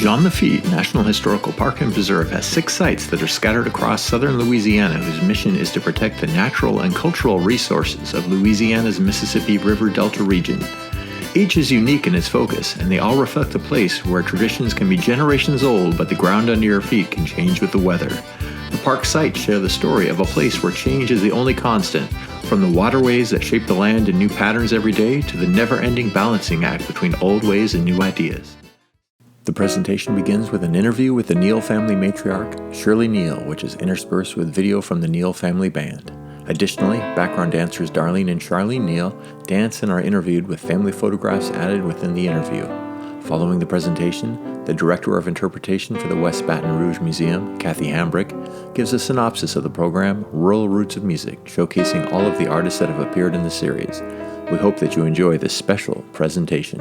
Jean Lafitte National Historical Park and Preserve has 6 sites that are scattered across southern Louisiana whose mission is to protect the natural and cultural resources of Louisiana's Mississippi River Delta region. Each is unique in its focus, and they all reflect a place where traditions can be generations old, but the ground under your feet can change with the weather. The park sites share the story of a place where change is the only constant, from the waterways that shape the land in new patterns every day to the never-ending balancing act between old ways and new ideas. The presentation begins with an interview with the Neal family matriarch, Shirley Neal, which is interspersed with video from the Neal family band. Additionally, background dancers Darlene and Charlene Neal dance and are interviewed with family photographs added within the interview. Following the presentation, the Director of Interpretation for the West Baton Rouge Museum, Kathy Hambrick, gives a synopsis of the program, Rural Roots of Music, showcasing all of the artists that have appeared in the series. We hope that you enjoy this special presentation.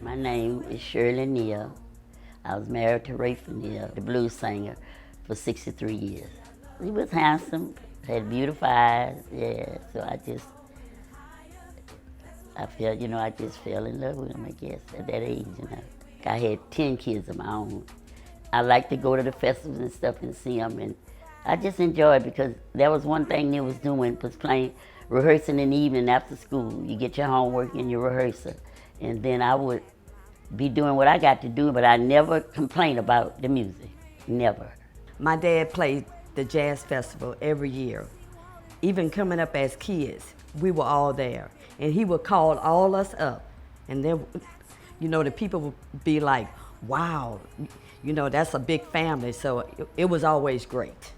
My name is Shirley Neal. I was married to Raful Neal, the blues singer, for 63 years. He was handsome, had beautiful eyes, yeah, so I just fell in love with him, I guess, at that age, I had 10 kids of my own. I like to go to the festivals and stuff and see them, and I just enjoy it because that was one thing they was doing, was rehearsing in the evening after school. You get your homework and your rehearsal, and then I would be doing what I got to do, but I never complained about the music, never. My dad played the jazz festival every year. Even coming up as kids, we were all there. And he would call all us up. And then, the people would be like, wow, that's a big family. So it was always great.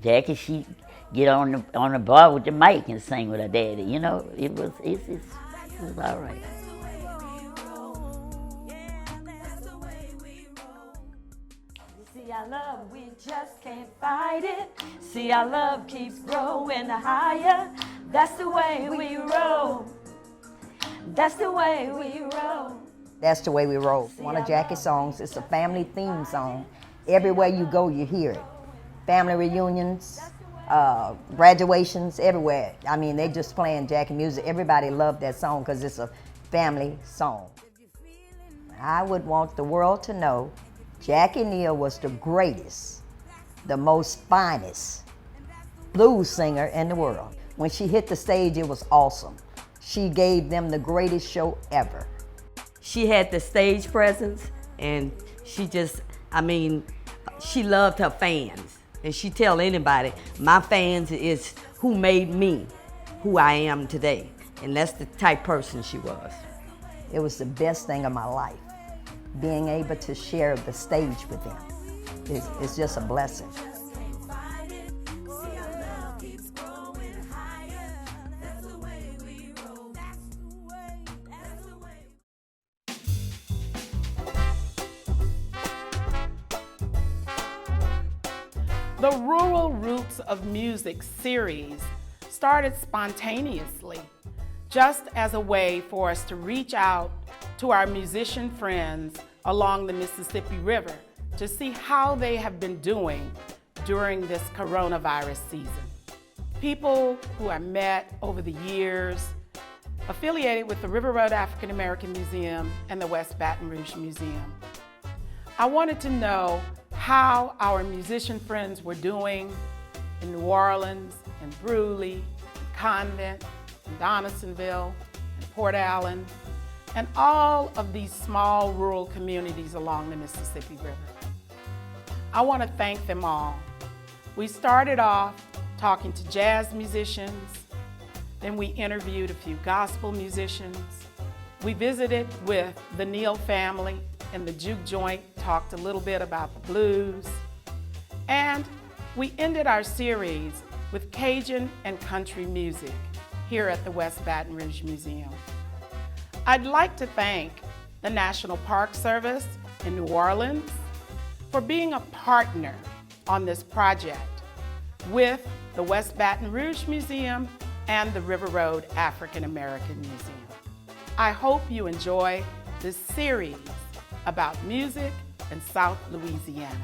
Jackie, she get on the bar with the mic and sing with her daddy. It was all right. See, our love, we just can't fight it. See, our love keeps growing higher. That's the way we roll. That's the way we roll. That's the way we roll. One of Jackie's songs, it's a family theme song. Everywhere you go, you hear it. Family reunions, graduations, everywhere. They just playing Jackie music. Everybody loved that song because it's a family song. I would want the world to know Jackie Neal was the greatest, the most finest blues singer in the world. When she hit the stage, it was awesome. She gave them the greatest show ever. She had the stage presence, and she loved her fans. And she tell anybody, my fans is who made me who I am today. And that's the type person she was. It was the best thing of my life, being able to share the stage with them. It's just a blessing. The Rural Roots of Music series started spontaneously, just as a way for us to reach out to our musician friends along the Mississippi River to see how they have been doing during this coronavirus season. People who I met over the years affiliated with the River Road African American Museum and the West Baton Rouge Museum. I wanted to know how our musician friends were doing in New Orleans, in Bruley, in Convent, in Donaldsonville, in Port Allen, and all of these small rural communities along the Mississippi River. I want to thank them all. We started off talking to jazz musicians, then we interviewed a few gospel musicians. We visited with the Neal family in the juke joint, talked a little bit about the blues, and we ended our series with Cajun and country music here at the West Baton Rouge Museum. I'd like to thank the National Park Service in New Orleans for being a partner on this project with the West Baton Rouge Museum and the River Road African American Museum. I hope you enjoy this series about music in South Louisiana.